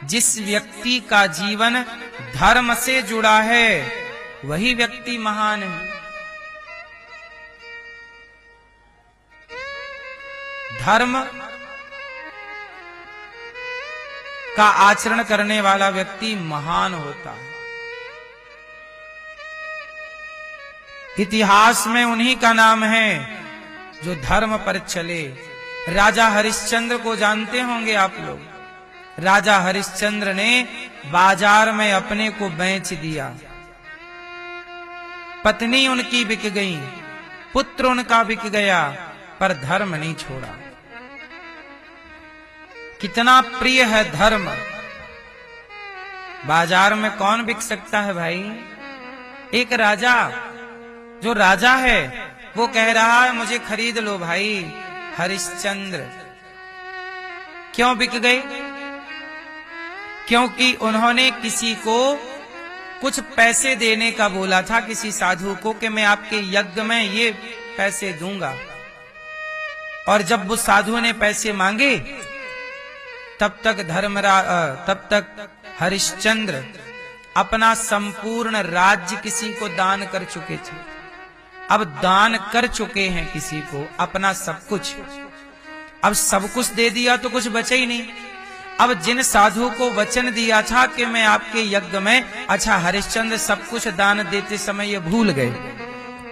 जिस व्यक्ति का जीवन धर्म से जुड़ा है वही व्यक्ति महान है। धर्म का आचरण करने वाला व्यक्ति महान होता है। इतिहास में उन्हीं का नाम है जो धर्म पर चले। राजा हरिश्चंद्र को जानते होंगे आप लोग। राजा हरिश्चंद्र ने बाजार में अपने को बेच दिया। पत्नी उनकी बिक गई, पुत्र उनका बिक गया, पर धर्म नहीं छोड़ा। कितना प्रिय है धर्म। बाजार में कौन बिक सकता है भाई? एक राजा, जो राजा है वो कह रहा है मुझे खरीद लो भाई। हरिश्चंद्र क्यों बिक गए? क्योंकि उन्होंने किसी को कुछ पैसे देने का बोला था, किसी साधु को, कि मैं आपके यज्ञ में ये पैसे दूंगा। और जब वो साधु ने पैसे मांगे तब तक हरिश्चंद्र अपना संपूर्ण राज्य किसी को दान कर चुके थे। अब दान कर चुके हैं किसी को अपना सब कुछ। अब सब कुछ दे दिया तो कुछ बचा ही नहीं। अब जिन साधु को वचन दिया था कि मैं आपके यज्ञ में, अच्छा हरिश्चंद्र सब कुछ दान देते समय ये भूल गए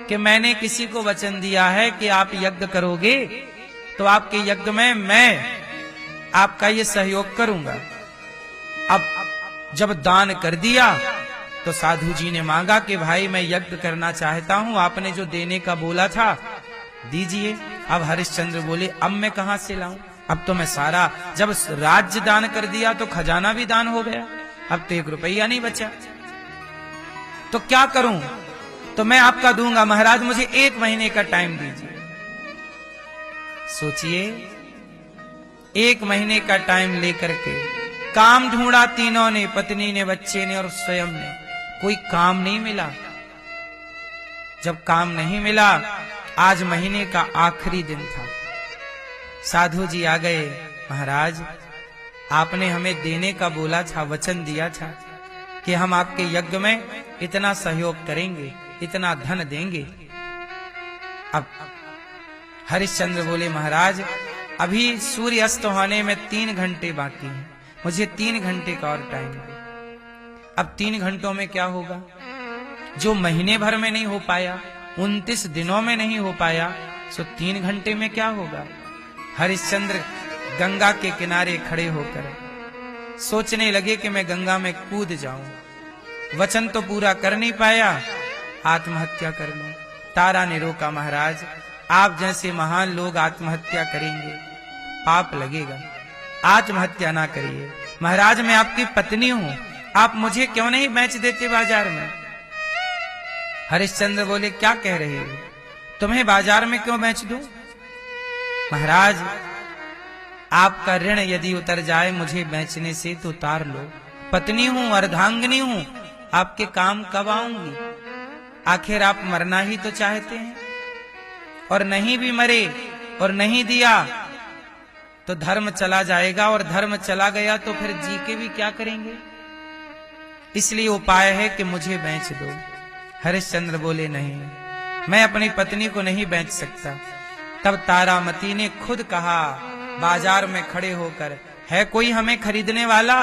कि मैंने किसी को वचन दिया है कि आप यज्ञ करोगे तो आपके यज्ञ में मैं आपका ये सहयोग करूंगा। अब जब दान कर दिया तो साधु जी ने मांगा कि भाई मैं यज्ञ करना चाहता हूं, आपने जो देने का बोला था दीजिए। अब हरिश्चंद्र बोले अब मैं कहां से लाऊं? अब तो मैं सारा, जब राज्य दान कर दिया तो खजाना भी दान हो गया, अब तो 1 रुपया नहीं बचा, तो क्या करूं? तो मैं आपका दूंगा महाराज, मुझे 1 महीने का टाइम दीजिए। सोचिए, 1 महीने का टाइम लेकर के काम ढूंढा तीनों ने, पत्नी ने, बच्चे ने और स्वयं ने, कोई काम नहीं मिला। जब काम नहीं मिला, आज महीने का आखिरी दिन था। साधु जी आ गए, महाराज आपने हमें देने का बोला था, वचन दिया था कि हम आपके यज्ञ में इतना सहयोग करेंगे, इतना धन देंगे। अब हरिश्चंद्र बोले महाराज अभी सूर्य अस्त होने में 3 घंटे बाकी हैं, मुझे 3 घंटे का और टाइम दे। अब 3 घंटों में क्या होगा? जो महीने भर में नहीं हो पाया, 29 दिनों में नहीं हो पाया, सो 3 घंटे में क्या होगा? हरिश्चंद्र गंगा के किनारे खड़े होकर सोचने लगे कि मैं गंगा में कूद जाऊं। वचन तो पूरा कर नहीं पाया, आत्महत्या कर लूं। तारा ने रोका, महाराज आप जैसे महान लोग आत्महत्या करेंगे पाप लगेगा, आत्महत्या ना करिए। महाराज मैं आपकी पत्नी हूं, आप मुझे क्यों नहीं बेच देते बाजार में? हरिश्चंद्र बोले क्या कह रहे हो, तुम्हें बाजार में क्यों बेच दूं? महाराज आपका ऋण यदि उतर जाए मुझे बेचने से तो उतार लो। पत्नी हूं, अर्धांगिनी हूं, आपके काम कब आऊंगी? आखिर आप मरना ही तो चाहते हैं, और नहीं भी मरे और नहीं दिया तो धर्म चला जाएगा, और धर्म चला गया तो फिर जी के भी क्या करेंगे? इसलिए उपाय है कि मुझे बेच दो। हरिश्चंद्र बोले नहीं, मैं अपनी पत्नी को नहीं बेच सकता। तब तारामती ने खुद कहा बाजार में खड़े होकर, है कोई हमें खरीदने वाला?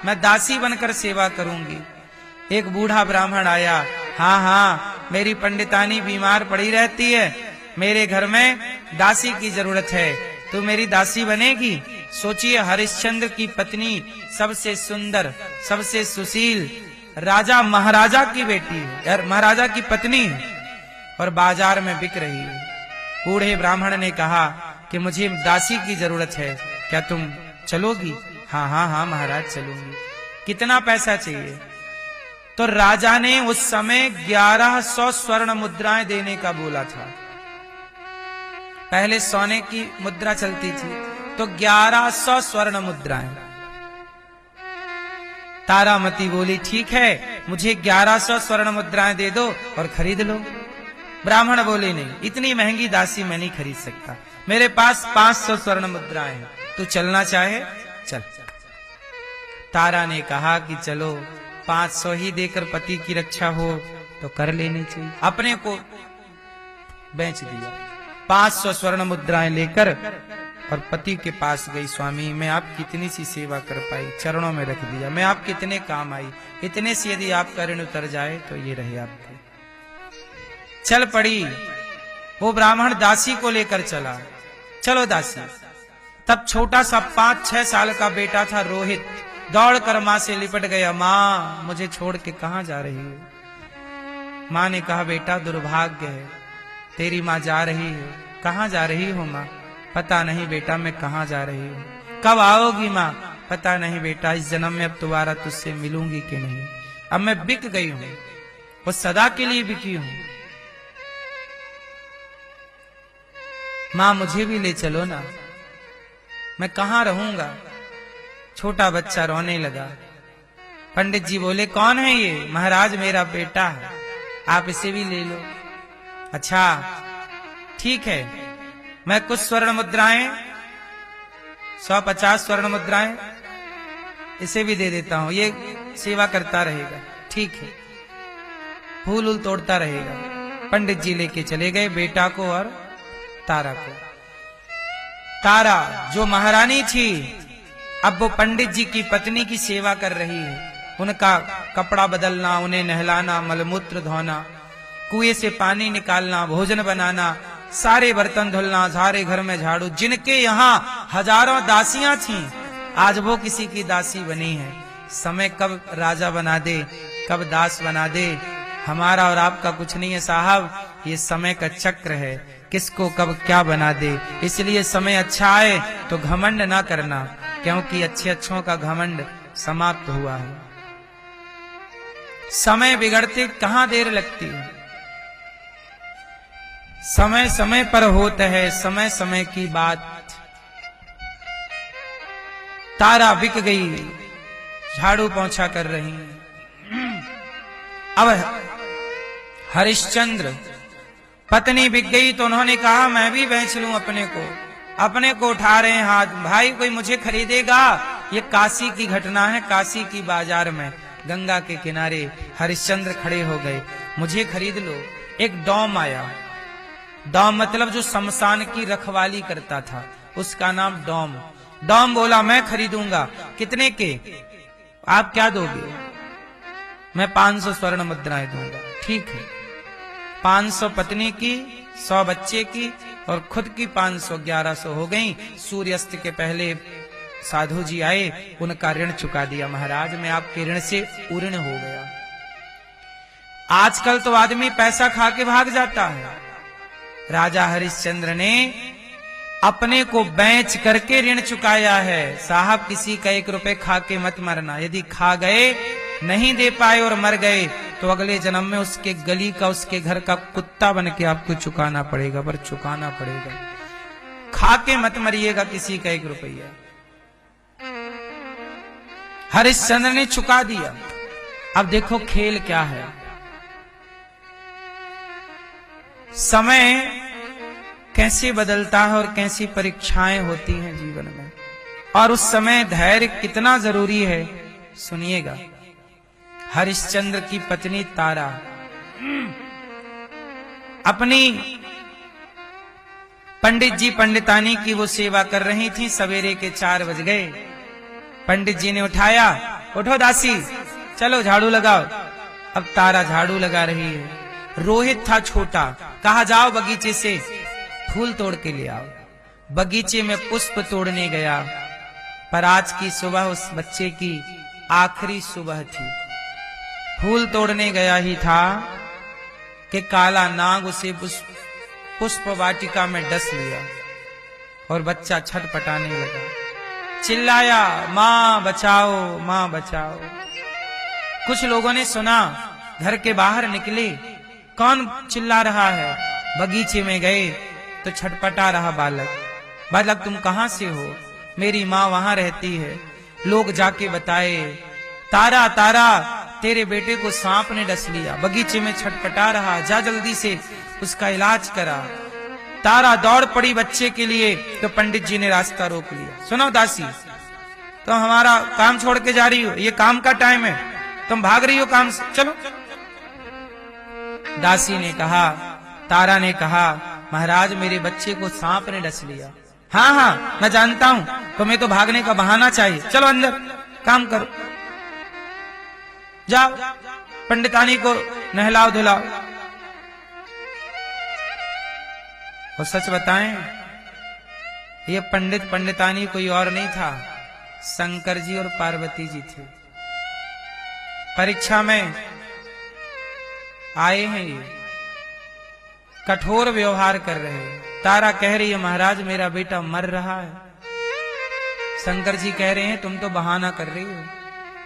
मैं दासी बनकर सेवा करूंगी। एक बूढ़ा ब्राह्मण आया, हाँ हाँ मेरी पंडितानी बीमार पड़ी रहती है, मेरे घर में दासी की जरूरत है, तू मेरी दासी बनेगी? सोचिए, हरिश्चंद्र की पत्नी सबसे सुंदर, सबसे सुशील, राजा महाराजा की बेटी है, महाराजा की पत्नी है, और बाजार में बिक रही है। बूढ़े ब्राह्मण ने कहा कि मुझे दासी की जरूरत है, क्या तुम चलोगी? हाँ हाँ हाँ महाराज चलूंगी। कितना पैसा चाहिए? तो राजा ने उस समय 1100 स्वर्ण मुद्राएं देने का बोला था। पहले सोने की मुद्रा चलती थी, तो 1100 स्वर्ण मुद्राएं। तारामती बोली ठीक है, मुझे 1100 स्वर्ण मुद्राएं दे दो और खरीद लो। ब्राह्मण बोले नहीं, इतनी महंगी दासी मैं नहीं खरीद सकता, मेरे पास 500 स्वर्ण मुद्राएं हैं, तू चलना चाहे चल। तारा ने कहा कि चलो 500 ही देकर पति की रक्षा हो तो कर लेनी चाहिए। अपने को बेच दिया। 500 स्वर्ण मुद्राएं लेकर और पति के पास गई। स्वामी मैं आपकी इतनी सी सेवा कर पाई, चरणों में रख दिया। मैं आपके इतने काम आई, इतने से यदि आपका ऋण उतर जाए तो ये रहे आपके। चल पड़ी। वो ब्राह्मण दासी को लेकर चला। चलो दासी। तब छोटा सा 5-6 साल का बेटा था रोहित, दौड़कर मां से लिपट गया। मां मुझे छोड़ के कहां जा रही हो? मां ने कहा बेटा दुर्भाग्य है, तेरी मां जा रही है। कहां जा रही हो मां? पता नहीं बेटा मैं कहां जा रही हूं। कब आओगी मां? पता नहीं बेटा, इस जन्म में अब दोबारा तुझसे मिलूंगी कि नहीं। अब मैं बिक गई हूं, वो सदा के लिए बिकी हूं। मां मुझे भी ले चलो ना, मैं कहां रहूंगा। छोटा बच्चा रोने लगा। पंडित जी बोले कौन है ये? महाराज मेरा बेटा है, आप इसे भी ले लो। अच्छा ठीक है, मैं कुछ स्वर्ण मुद्राएं 150 स्वर्ण मुद्राएं इसे भी दे देता हूं, ये सेवा करता रहेगा। ठीक है, फूल उल तोड़ता रहेगा। पंडित जी लेके चले गए बेटा को और तारा को। तारा जो महारानी थी अब वो पंडित जी की पत्नी की सेवा कर रही है। उनका कपड़ा बदलना, उन्हें नहलाना, मलमूत्र धोना, कुएं से पानी निकालना, भोजन बनाना, सारे बर्तन धुलना, सारे घर में झाड़ू। जिनके यहाँ हजारों दासियां थीं, आज वो किसी की दासी बनी है। समय कब राजा बना दे, कब दास बना दे, हमारा और आपका कुछ नहीं है साहब, ये समय का चक्र है, किसको कब क्या बना दे। इसलिए समय अच्छा आए तो घमंड ना करना, क्योंकि अच्छे अच्छों का घमंड समाप्त हुआ है। समय बिगड़ते कहां देर लगती है, समय समय पर होता है, समय समय की बात। तारा बिक गई, झाड़ू पोंछा कर रही है। अब हरिश्चंद्र पत्नी बिक गई तो उन्होंने कहा मैं भी बेच लूं अपने को उठा रहे हैं हाथ। भाई कोई मुझे खरीदेगा? ये काशी की घटना है। काशी की बाजार में गंगा के किनारे हरिश्चंद्र खड़े हो गए, मुझे खरीद लो। एक डॉम आया, डॉम मतलब जो शमशान की रखवाली करता था, उसका नाम डॉम। डॉम बोला मैं खरीदूंगा। कितने के? आप क्या दोगे? मैं 500 स्वर्ण मुद्राएं दूंगा। ठीक है, 500 पत्नी की, 100 बच्चे की और खुद की 500, 1100 हो गई। सूर्यास्त के पहले साधु जी आए, उनका ऋण चुका दिया। महाराज मैं आपके ऋण से उऋण हो गया। आजकल तो आदमी पैसा खा के भाग जाता है। राजा हरिश्चंद्र ने अपने को बेच करके ऋण चुकाया है। साहब किसी का 1 रुपए खा के मत मरना। यदि खा गए, नहीं दे पाए और मर गए तो अगले जन्म में उसके गली का, उसके घर का कुत्ता बन के आपको चुकाना पड़ेगा, पर चुकाना पड़ेगा। खा के मत मरिएगा किसी का 1 रुपया। हरिश्चंद्र ने चुका दिया। अब देखो खेल क्या है। समय कैसे बदलता है और कैसी परीक्षाएं होती हैं जीवन में, और उस समय धैर्य कितना जरूरी है, सुनिएगा। हरिश्चंद्र की पत्नी तारा अपनी पंडित जी पंडितानी की वो सेवा कर रही थी। सवेरे के 4 बज गए। पंडित जी ने उठाया, उठो दासी चलो झाड़ू लगाओ। अब तारा झाड़ू लगा रही है। रोहित था छोटा, कहा जाओ बगीचे से फूल तोड़ के ले आओ। बगीचे में पुष्प तोड़ने गया, पर आज की सुबह उस बच्चे की आखिरी सुबह थी। फूल तोड़ने गया ही था कि काला नाग उसे पुष्प वाटिका में डस लिया और बच्चा छटपटाने लगा, चिल्लाया मां बचाओ, मां बचाओ। कुछ लोगों ने सुना, घर के बाहर निकले, कौन चिल्ला रहा है? बगीचे में गए तो छटपटा रहा बालक। बालक तुम कहां से हो? मेरी मां वहां रहती है। लोग जाके बताए, तारा तारा तेरे बेटे को सांप ने डस लिया, बगीचे में छटपटा रहा, जा जल्दी से उसका इलाज करा। तारा दौड़ पड़ी बच्चे के लिए, तो पंडित जी ने रास्ता रोक लिया। सुनो दासी, तुम हमारा काम छोड़ के जा रही हो, ये काम का टाइम है, तुम भाग रही हो काम से, चलो। दासी ने कहा, तारा ने कहा, महाराज मेरे बच्चे को सांप ने डस लिया। हाँ हाँ मैं जानता हूं, तुम्हें तो भागने का बहाना चाहिए, चलो अंदर काम करो, जाओ पंडितानी को नहलाओ धुलाओ। और सच बताएं, ये पंडित पंडितानी कोई और नहीं था, शंकर जी और पार्वती जी थे। परीक्षा में आए हैं, ये कठोर व्यवहार कर रहे हैं। तारा कह रही है महाराज मेरा बेटा मर रहा है। शंकर जी कह रहे हैं तुम तो बहाना कर रही हो,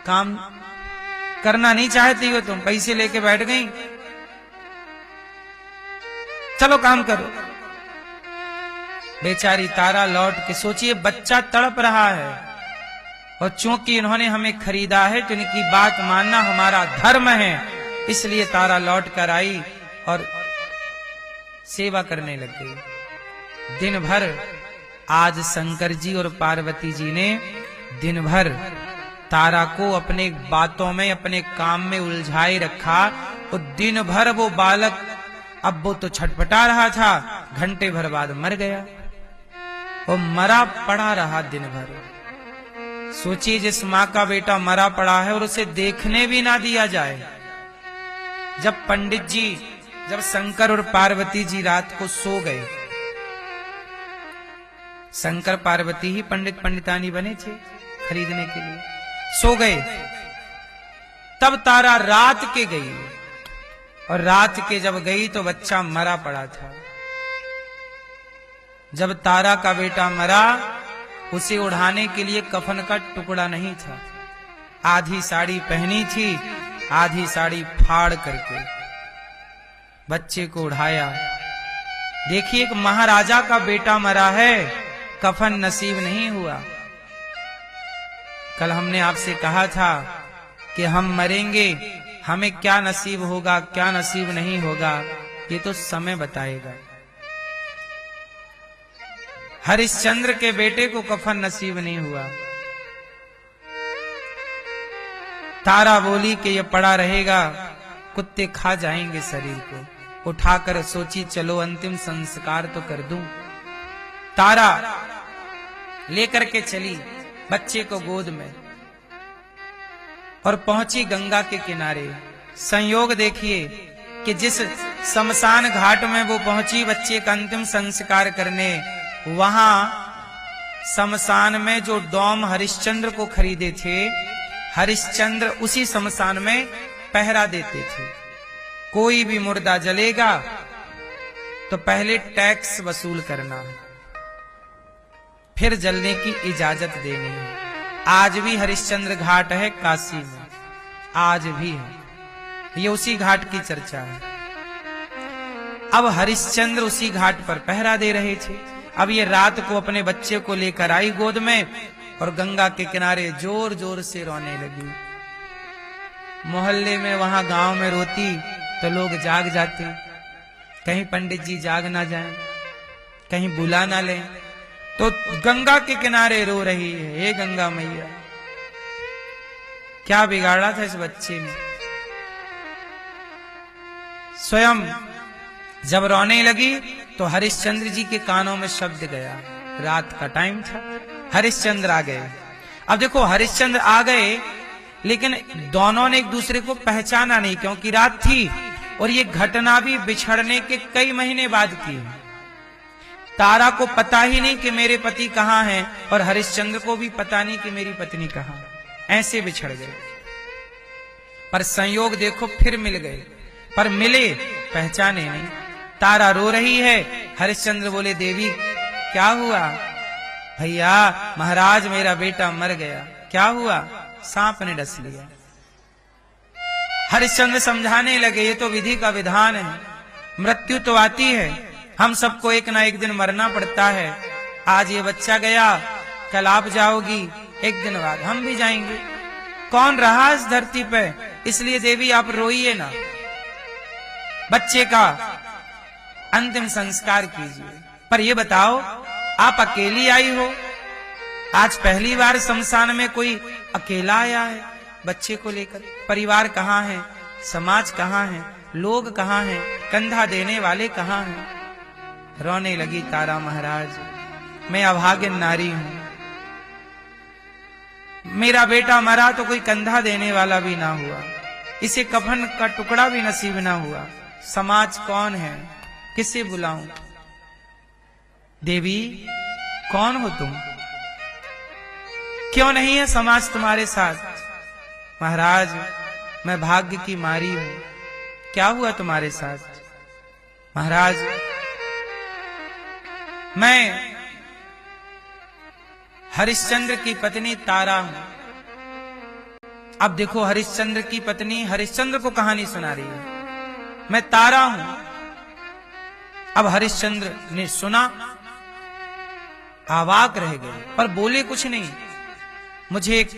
काम करना नहीं चाहती हो, तुम पैसे लेके बैठ गई, चलो काम करो। बेचारी तारा लौट के, सोचिए बच्चा तड़प रहा है, और चूंकि इन्होंने हमें खरीदा है तो इनकी बात मानना हमारा धर्म है, इसलिए तारा लौट कर आई और सेवा करने लग गई। दिन भर आज शंकर जी और पार्वती जी ने दिन भर तारा को अपने बातों में, अपने काम में उलझाए रखा। और दिन भर वो बालक, अब वो तो छटपटा रहा था, घंटे भर बाद मर गया। वो मरा पड़ा रहा दिन भर। सोचिए जिस माँ का बेटा मरा पड़ा है और उसे देखने भी ना दिया जाए। जब पंडित जी, जब शंकर और पार्वती जी रात को सो गए, शंकर पार्वती ही पंडित पंडितानी बने थे खरीदने के लिए, सो गए, तब तारा रात के गई, और रात के जब गई तो बच्चा मरा पड़ा था। जब तारा का बेटा मरा, उसे उड़ाने के लिए कफन का टुकड़ा नहीं था। आधी साड़ी पहनी थी, आधी साड़ी फाड़ करके बच्चे को उड़ाया। देखिए एक महाराजा का बेटा मरा है, कफन नसीब नहीं हुआ। कल हमने आपसे कहा था कि हम मरेंगे, हमें क्या नसीब होगा क्या नसीब नहीं होगा ये तो समय बताएगा। हरिश्चंद्र के बेटे को कफन नसीब नहीं हुआ। तारा बोली कि ये पड़ा रहेगा, कुत्ते खा जाएंगे शरीर को। उठाकर सोची चलो अंतिम संस्कार तो कर दूं। तारा लेकर के चली बच्चे को गोद में और पहुंची गंगा के किनारे। संयोग देखिए कि जिस शमशान घाट में वो पहुंची बच्चे का अंतिम संस्कार करने, वहां शमशान में जो डोम हरिश्चंद्र को खरीदे थे, हरिश्चंद्र उसी शमशान में पहरा देते थे। कोई भी मुर्दा जलेगा तो पहले टैक्स वसूल करना है, फिर जलने की इजाजत देनी है। आज भी हरिश्चंद्र घाट है काशी में, आज भी है। ये उसी घाट की चर्चा है। अब हरिश्चंद्र उसी घाट पर पहरा दे रहे थे। अब ये रात को अपने बच्चे को लेकर आई गोद में और गंगा के किनारे जोर जोर से रोने लगी। मोहल्ले में, वहां गांव में रोती तो लोग जाग जाते, कहीं पंडित जी जाग ना जाएं, कहीं बुला ना लें, तो गंगा के किनारे रो रही है, हे गंगा मैया क्या बिगाड़ा था इस बच्चे ने। स्वयं जब रोने लगी तो हरिश्चंद्र जी के कानों में शब्द गया। रात का टाइम था, हरिश्चंद्र आ गए। अब देखो हरिश्चंद्र आ गए, लेकिन दोनों ने एक दूसरे को पहचाना नहीं, क्योंकि रात थी और ये घटना भी बिछड़ने के कई महीने बाद की है। तारा को पता ही नहीं कि मेरे पति कहां हैं, और हरिश्चंद्र को भी पता नहीं कि मेरी पत्नी कहां। ऐसे बिछड़ गए, पर संयोग देखो फिर मिल गए, पर मिले पहचाने नहीं। तारा रो रही है, हरिश्चंद्र बोले देवी क्या हुआ? भैया महाराज मेरा बेटा मर गया। क्या हुआ? सांप ने डस लिया। हरिश्चंद्र समझाने लगे ये तो विधि का विधान है, मृत्यु तो आती है, हम सबको एक ना एक दिन मरना पड़ता है। आज ये बच्चा गया, कल आप जाओगी, एक दिन बाद हम भी जाएंगे। कौन रहा इस धरती पे, इसलिए देवी आप रोइए ना, बच्चे का अंतिम संस्कार कीजिए। पर ये बताओ आप अकेली आई हो आज पहली बार शमशान में कोई अकेला आया है बच्चे को लेकर। परिवार कहाँ है, समाज कहाँ है, लोग कहाँ हैं, कंधा देने वाले कहाँ हैं। रोने लगी तारा महाराज, मैं अभागिन नारी हूं, मेरा बेटा मरा तो कोई कंधा देने वाला भी ना हुआ, इसे कफन का टुकड़ा भी नसीब ना हुआ। समाज कौन है, किसे बुलाऊं? देवी कौन हो तुम, क्यों नहीं है समाज तुम्हारे साथ? महाराज मैं भाग्य की मारी हूं, क्या हुआ तुम्हारे साथ? महाराज मैं हरिश्चंद्र की पत्नी तारा हूं। अब देखो हरिश्चंद्र की पत्नी हरिश्चंद्र को कहानी सुना रही है, मैं तारा हूं। अब हरिश्चंद्र ने सुना, अवाक रह गए पर बोले कुछ नहीं। मुझे एक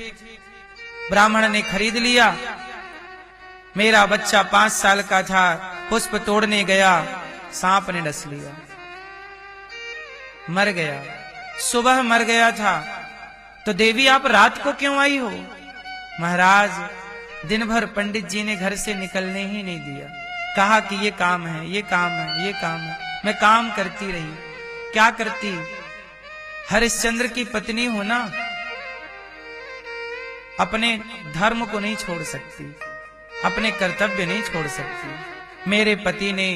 ब्राह्मण ने खरीद लिया, मेरा बच्चा 5 साल का था, पुष्प तोड़ने गया, सांप ने डस लिया, मर गया। सुबह मर गया था, तो देवी आप रात को क्यों आई हो? महाराज दिन भर पंडित जी ने घर से निकलने ही नहीं दिया, कहा कि ये काम है, ये काम है, ये काम है। मैं काम करती रही। क्या करती? हरिश्चंद्र की पत्नी हो ना, अपने धर्म को नहीं छोड़ सकती, अपने कर्तव्य नहीं छोड़ सकती। मेरे पति ने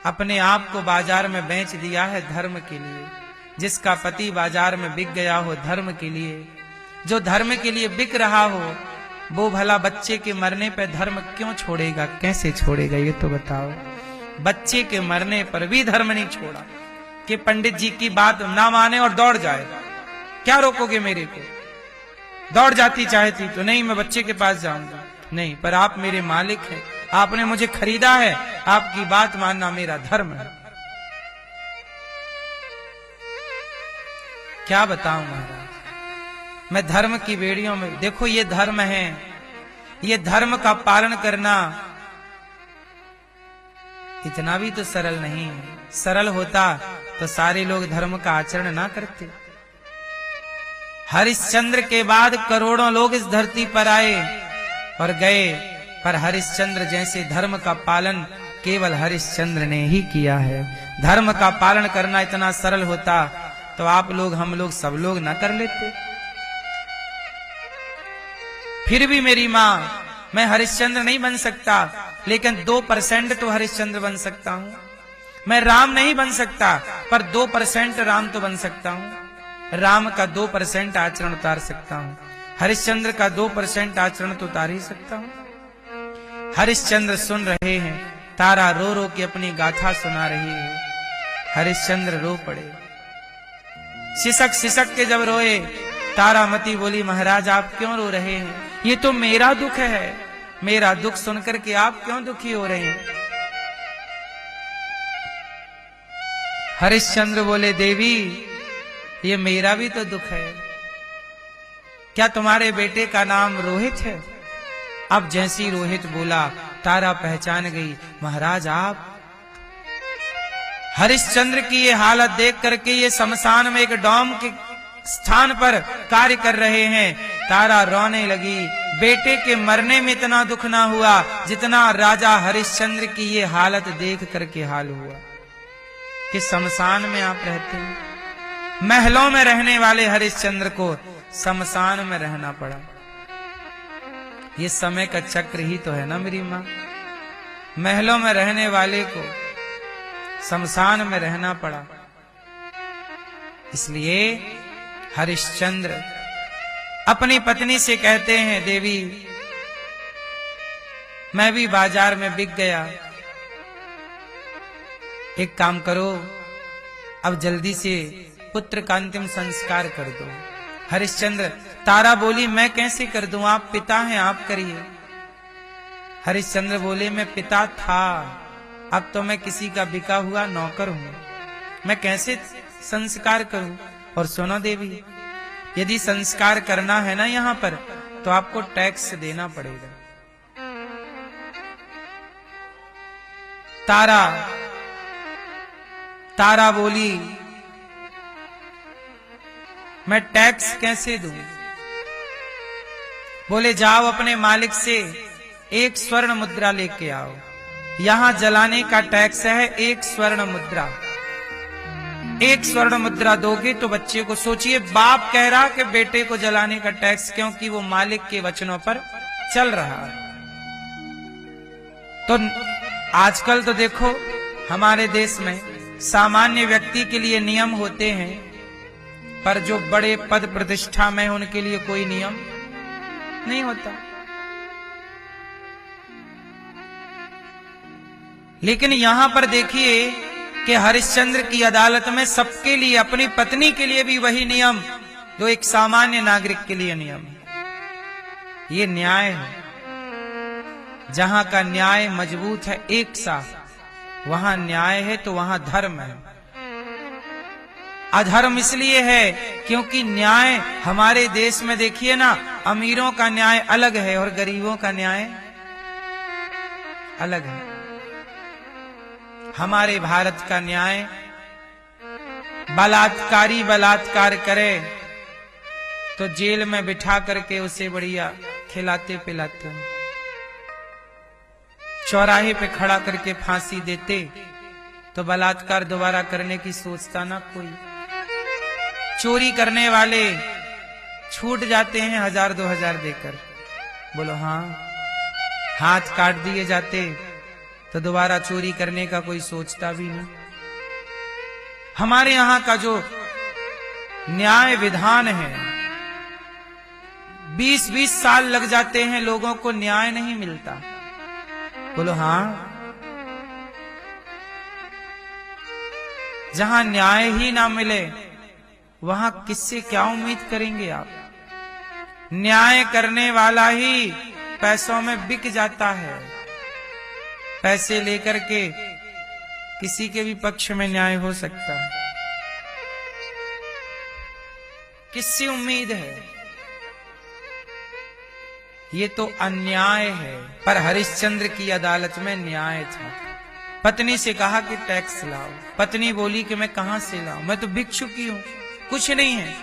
अपने आप को बाजार में बेच दिया है धर्म के लिए। जिसका पति बाजार में बिक गया हो धर्म के लिए, जो धर्म के लिए बिक रहा हो, वो भला बच्चे के मरने पर धर्म क्यों छोड़ेगा? कैसे छोड़ेगा ये तो बताओ। बच्चे के मरने पर भी धर्म नहीं छोड़ा कि पंडित जी की बात ना माने और दौड़ जाए। क्या रोकोगे मेरे को? दौड़ जाती चाहती तो, नहीं मैं बच्चे के पास जाऊंगा। नहीं, पर आप मेरे मालिक हैं, आपने मुझे खरीदा है, आपकी बात मानना मेरा धर्म है। क्या बताऊं महाराज, मैं धर्म की बेड़ियों में, देखो ये धर्म है, ये धर्म का पालन करना इतना भी तो सरल नहीं है। सरल होता तो सारे लोग धर्म का आचरण ना करते। हरिश्चंद्र के बाद करोड़ों लोग इस धरती पर आए और गए, पर हरिश्चंद्र जैसे धर्म का पालन केवल हरिश्चंद्र ने ही किया है। धर्म का पालन करना इतना सरल होता तो आप लोग, हम लोग, सब लोग ना कर लेते। फिर भी मेरी मां, मैं हरिश्चंद्र नहीं बन सकता, लेकिन 2% तो हरिश्चंद्र बन सकता हूं। मैं राम नहीं बन सकता, पर 2% राम तो बन सकता हूं। राम का 2% आचरण उतार सकता हूं, हरिश्चंद्र का 2% आचरण तो उतार ही सकता हूं। हरिश्चंद्र सुन रहे हैं, तारा रो रो के अपनी गाथा सुना रही है। हरिश्चंद्र रो पड़े, सिसक सिसक के जब रोए, तारामती बोली, महाराज आप क्यों रो रहे हैं? ये तो मेरा दुख है, मेरा दुख सुनकर के आप क्यों दुखी हो रहे हैं? हरिश्चंद्र बोले, देवी ये मेरा भी तो दुख है। क्या तुम्हारे बेटे का नाम रोहित है? अब जैसी रोहित बोला, तारा पहचान गई, महाराज आप। हरिश्चंद्र की ये हालत देख करके, ये शमशान में एक डॉम के स्थान पर कार्य कर रहे हैं, तारा रोने लगी। बेटे के मरने में इतना दुख ना हुआ जितना राजा हरिश्चंद्र की ये हालत देख करके हाल हुआ कि शमशान में आप रहते हैं। महलों में रहने वाले हरिश्चंद्र को शमशान में रहना पड़ा। ये समय का चक्र ही तो है ना मेरी मां। महलों में रहने वाले को शमशान में रहना पड़ा। इसलिए हरिश्चंद्र अपनी पत्नी से कहते हैं, देवी मैं भी बाजार में बिक गया, एक काम करो, अब जल्दी से पुत्र का अंतिम संस्कार कर दो। हरिश्चंद्र, तारा बोली, मैं कैसे कर दूं, आप पिता हैं, आप करिए। हरिश्चंद्र बोले, मैं पिता था, अब तो मैं किसी का बिका हुआ नौकर हूं, मैं कैसे संस्कार करूं? और सुनो देवी, यदि संस्कार करना है ना यहां पर, तो आपको टैक्स देना पड़ेगा। तारा बोली, मैं टैक्स कैसे दूं? बोले जाओ अपने मालिक से 1 स्वर्ण मुद्रा लेके आओ। यहां जलाने का टैक्स है 1 स्वर्ण मुद्रा। 1 स्वर्ण मुद्रा दोगे तो बच्चे को, सोचिए बाप कह रहा कि बेटे को जलाने का टैक्स, क्योंकि वो मालिक के वचनों पर चल रहा है। तो आजकल तो देखो हमारे देश में सामान्य व्यक्ति के लिए नियम होते हैं, पर जो बड़े पद प्रतिष्ठा में उनके लिए कोई नियम नहीं होता। लेकिन यहां पर देखिए कि हरिश्चंद्र की अदालत में सबके लिए, अपनी पत्नी के लिए भी वही नियम जो एक सामान्य नागरिक के लिए नियम है। ये न्याय है। जहां का न्याय मजबूत है, एक साथ, वहां न्याय है तो वहां धर्म है। अधर्म इसलिए है क्योंकि न्याय हमारे देश में देखिए ना, अमीरों का न्याय अलग है और गरीबों का न्याय अलग है। हमारे भारत का न्याय, बलात्कारी बलात्कार करे तो जेल में बिठा करके उसे बढ़िया खिलाते पिलाते, चौराहे पे खड़ा करके फांसी देते तो बलात्कार दोबारा करने की सोचता ना कोई। चोरी करने वाले छूट जाते हैं 1000-2000 देकर, बोलो हाँ, हाथ काट दिए जाते तो दोबारा चोरी करने का कोई सोचता भी नहीं। हमारे यहां का जो न्याय विधान है, 20-20 साल लग जाते हैं लोगों को, न्याय नहीं मिलता, बोलो हाँ। जहां न्याय ही ना मिले वहां किससे क्या उम्मीद करेंगे आप? न्याय करने वाला ही पैसों में बिक जाता है। पैसे लेकर के किसी के भी पक्ष में न्याय हो सकता है। किससे उम्मीद है? ये तो अन्याय है। पर हरिश्चंद्र की अदालत में न्याय था। पत्नी से कहा कि टैक्स लाओ। पत्नी बोली कि मैं कहां से लाऊं, मैं तो भिक्षुकी हूं, कुछ नहीं है।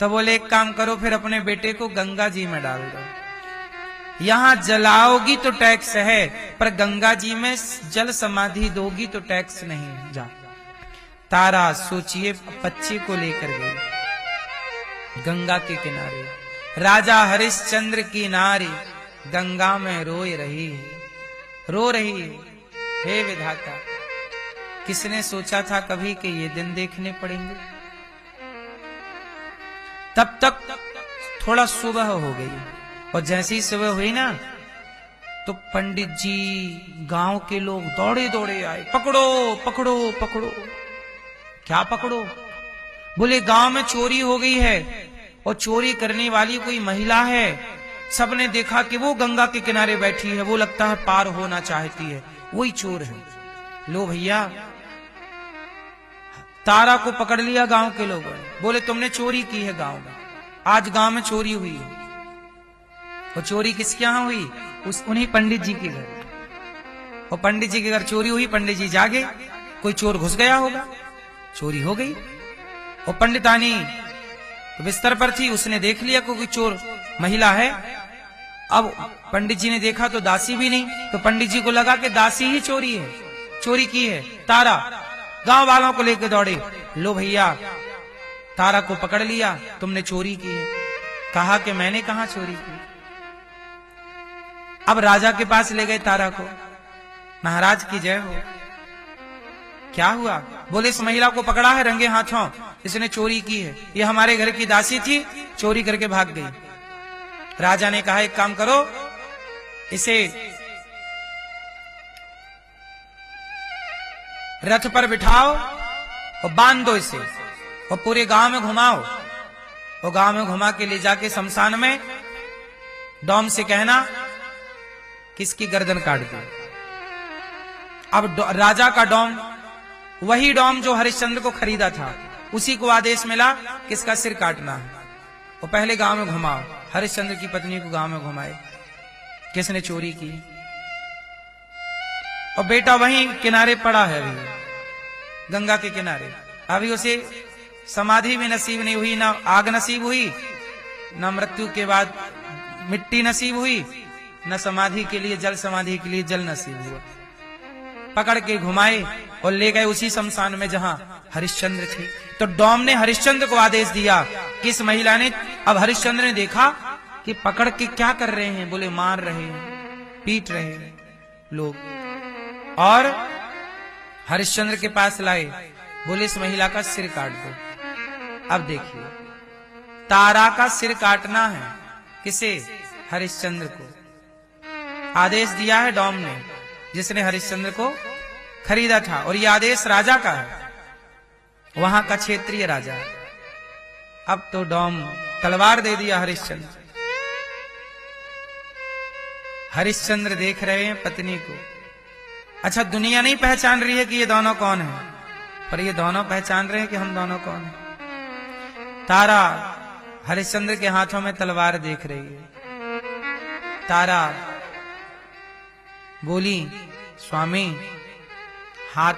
तो बोले एक काम करो, फिर अपने बेटे को गंगा जी में डाल दो। यहां जलाओगी तो टैक्स है, पर गंगा जी में जल समाधि दोगी तो टैक्स नहीं। जा तारा सोचिए, बच्चे को लेकर गई गंगा के किनारे। राजा हरिश्चंद्र की नारी गंगा में रोए रही है, रो रही है। हे विधाता, किसने सोचा था कभी कि ये दिन देखने पड़ेंगे? तब तक थोड़ा सुबह हो गई, और जैसे ही सुबह हुई ना, तो पंडित जी, गांव के लोग दौड़े दौड़े आए, पकड़ो पकड़ो पकड़ो। क्या पकड़ो? बोले गांव में चोरी हो गई है, और चोरी करने वाली कोई महिला है। सबने देखा कि वो गंगा के किनारे बैठी है, वो लगता है पार होना चाहती है, वही चोर है। लो भैया, तारा को पकड़ लिया गांव के लोगों ने। बोले तुमने चोरी की है गांव में, आज गांव में चोरी हुई है। और चोरी किसके यहां हुई? उन्हीं पंडित जी के घर। और पंडित जी के घर चोरी हुई। पंडित जी जागे, कोई चोर घुस गया होगा, चोरी हो गई। और पंडितानी तो बिस्तर पर थी, उसने देख लिया कोई चोर महिला है। अब पंडित जी ने देखा तो दासी भी नहीं, तो पंडित जी को लगा कि दासी ही चोरी है, चोरी की है। तारा गांव वालों को लेकर दौड़े, लो भैया तारा को पकड़ लिया, तुमने चोरी की है। कहा कि मैंने कहां चोरी की। अब राजा के पास ले गए तारा को। महाराज की जय हो। क्या हुआ? बोले इस महिला को पकड़ा है रंगे हाथों, इसने चोरी की है, ये हमारे घर की दासी थी, चोरी करके भाग गई। राजा ने कहा एक काम करो, इसे रथ पर बिठाओ और बांध दो इसे, और पूरे गांव में घुमाओ। और गांव में घुमा के ले जाके शमशान में डॉम से कहना किसकी गर्दन काट दो। अब राजा का डॉम, वही डॉम जो हरिश्चंद्र को खरीदा था, उसी को आदेश मिला किसका सिर काटना है। और पहले गांव में घुमाओ। हरिश्चंद्र की पत्नी को गांव में घुमाए, किसने चोरी की। और बेटा वहीं किनारे पड़ा है, अभी गंगा के किनारे। अभी उसे समाधि भी नसीब नहीं हुई, ना आग नसीब हुई, ना मृत्यु के बाद मिट्टी नसीब हुई, न समाधि के लिए जल, समाधि के लिए जल नसीब हुआ। पकड़ के घुमाए और ले गए उसी शमशान में जहां हरिश्चंद्र थे। तो डोम ने हरिश्चंद्र को आदेश दिया कि इस महिला ने, अब हरिश्चंद्र ने देखा कि पकड़ के क्या कर रहे हैं, बोले मार रहे हैं, पीट रहे हैं लोग, और हरिश्चंद्र के पास लाए, बोले इस महिला का सिर काट दो। अब देखिए, तारा का सिर काटना है, किसे? हरिश्चंद्र को। आदेश दिया है डोम ने, जिसने हरिश्चंद्र को खरीदा था, और यह आदेश राजा का है, वहां का क्षेत्रीय राजा। अब तो डोम तलवार दे दिया हरिश्चंद्र। हरिश्चंद्र देख रहे हैं पत्नी को। अच्छा, दुनिया नहीं पहचान रही है कि ये दोनों कौन है, पर ये दोनों पहचान रहे हैं कि हम दोनों कौन हैं। तारा हरिश्चंद्र के हाथों में तलवार देख रही है। तारा बोली, स्वामी हाथ